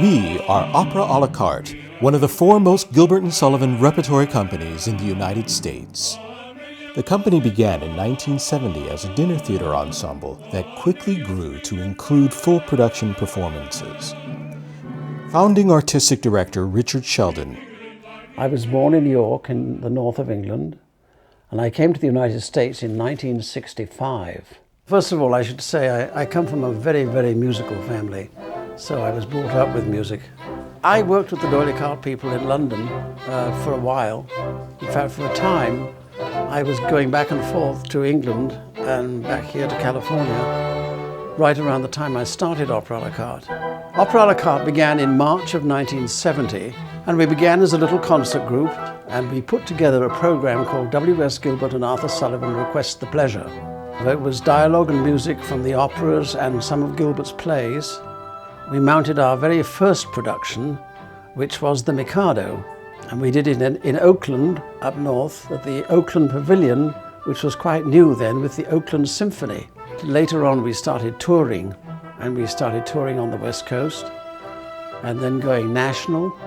We are Opera a la Carte, one of the foremost Gilbert and Sullivan repertory companies in the United States. The company began in 1970 as a dinner theater ensemble that quickly grew to include full production performances. Founding artistic director Richard Sheldon. I was born in York in the north of England, and I came to the United States in 1965. First of all, I should say I come from a very, very musical family, so I was brought up with music. I worked with the OALC people in London for a while. In fact, for a time, I was going back and forth to England and back here to California, right around the time I started Opera a la Carte. Opera a la Carte began in March of 1970, and we began as a little concert group, and we put together a program called W.S. Gilbert and Arthur Sullivan Request the Pleasure. It was dialogue and music from the operas and some of Gilbert's plays. We mounted our very first production, which was The Mikado, and we did it in Oakland, up north, at the Oakland Pavilion, which was quite new then, with the Oakland Symphony. Later on we started touring, and we started touring on the West Coast, and then going national.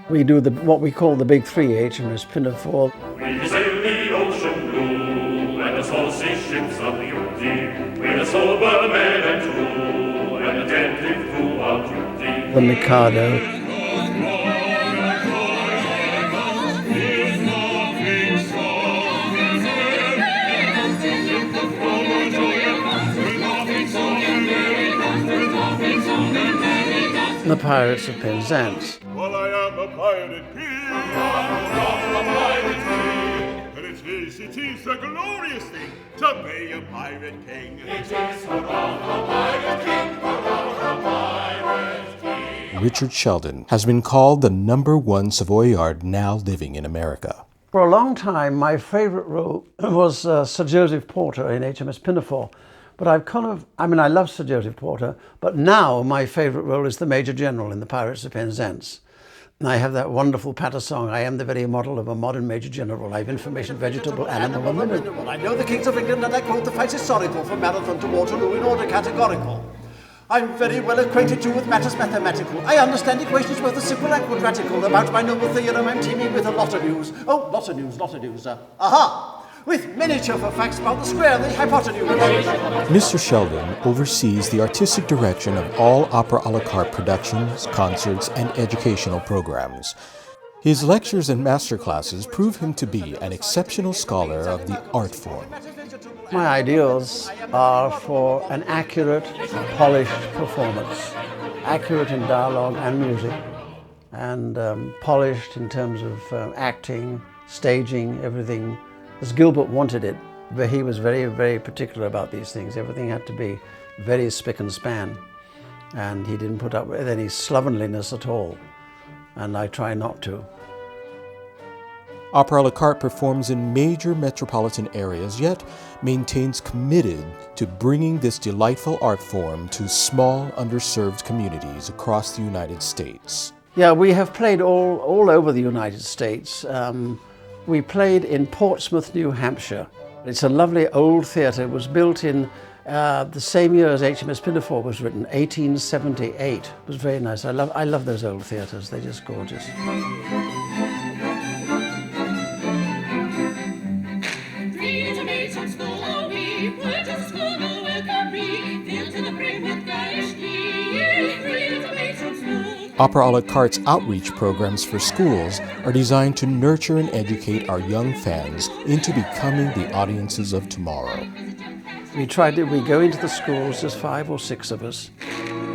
We do what we call the Big Three, HMS Pinafore. We sail the ocean blue, and the saucy ships of beauty, with a sober man and true, and attentive to our duty. The Mikado. The Pirates of Penzance. Well, I am a pirate king. I'm a pirate king. And it is a glorious thing to be a pirate king. It is a pirate king, a pirate king. Richard Sheldon has been called the #1 Savoyard now living in America. For a long time, my favorite role was Sir Joseph Porter in HMS Pinafore. But I love Sir Joseph Porter, but now my favourite role is the Major General in the Pirates of Penzance. And I have that wonderful patter song, I am the very model of a modern Major General. I have information, vegetable, animal, and mineral. I know the kings of England, and I quote the fight historical from Marathon to Waterloo in order categorical. I'm very well acquainted too with matters mathematical. I understand equations both the simple and quadratical. About my noble theorem I'm teeming with a lot of news. Oh, lot of news. Aha! With miniature for facts about the square, the hypotenuse. Mr. Sheldon oversees the artistic direction of all Opera a la Carte productions, concerts, and educational programs. His lectures and masterclasses prove him to be an exceptional scholar of the art form. My ideals are for an accurate, polished performance. Accurate in dialogue and music, and polished in terms of acting, staging, everything. As Gilbert wanted it, but he was very, very particular about these things. Everything had to be very spick and span, and he didn't put up with any slovenliness at all, and I try not to. Opera a la Carte performs in major metropolitan areas, yet maintains committed to bringing this delightful art form to small, underserved communities across the United States. Yeah, we have played all over the United States. We played in Portsmouth, New Hampshire. It's a lovely old theatre. It was built in the same year as HMS Pinafore was written, 1878. It was very nice. I love those old theatres. They're just gorgeous. Opera a la Carte's outreach programs for schools are designed to nurture and educate our young fans into becoming the audiences of tomorrow. We go into the schools, there's 5 or 6 of us,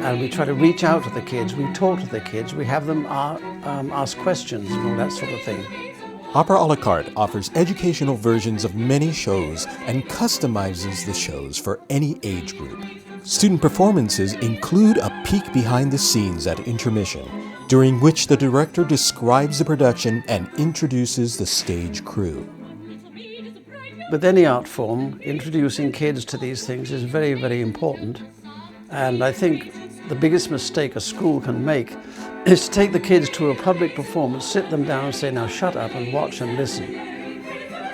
and we try to reach out to the kids, we talk to the kids, we have them ask questions and all that sort of thing. Opera a la Carte offers educational versions of many shows and customizes the shows for any age group. Student performances include a peek behind the scenes at intermission, during which the director describes the production and introduces the stage crew. With any art form, introducing kids to these things is very, very important. And I think the biggest mistake a school can make is to take the kids to a public performance, sit them down and say, now shut up and watch and listen.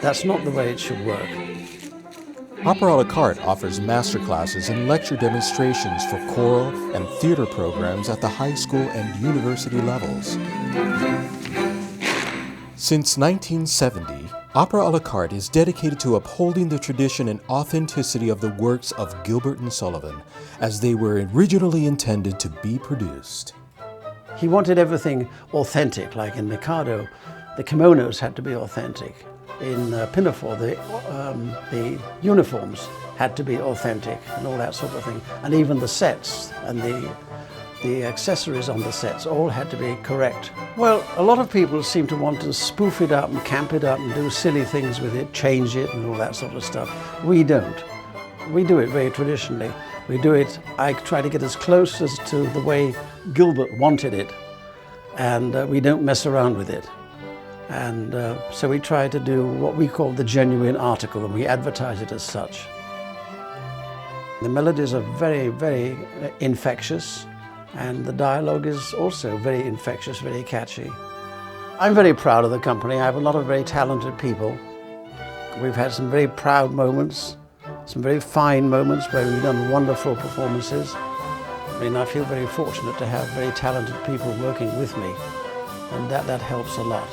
That's not the way it should work. Opera à la Carte offers master classes and lecture demonstrations for choral and theater programs at the high school and university levels. Since 1970, Opera à la Carte is dedicated to upholding the tradition and authenticity of the works of Gilbert and Sullivan as they were originally intended to be produced. He wanted everything authentic, like in Mikado, the kimonos had to be authentic. In Pinafore, the uniforms had to be authentic and all that sort of thing. And even the sets and the accessories on the sets all had to be correct. Well, a lot of people seem to want to spoof it up and camp it up and do silly things with it, change it and all that sort of stuff. We don't. We do it very traditionally. We do it, I try to get as close as to the way Gilbert wanted it, and we don't mess around with it. And so we try to do what we call the genuine article, and we advertise it as such. The melodies are very, very infectious, and the dialogue is also very infectious, very catchy. I'm very proud of the company. I have a lot of very talented people. We've had some very proud moments, some very fine moments where we've done wonderful performances. I mean, I feel very fortunate to have very talented people working with me, and that helps a lot.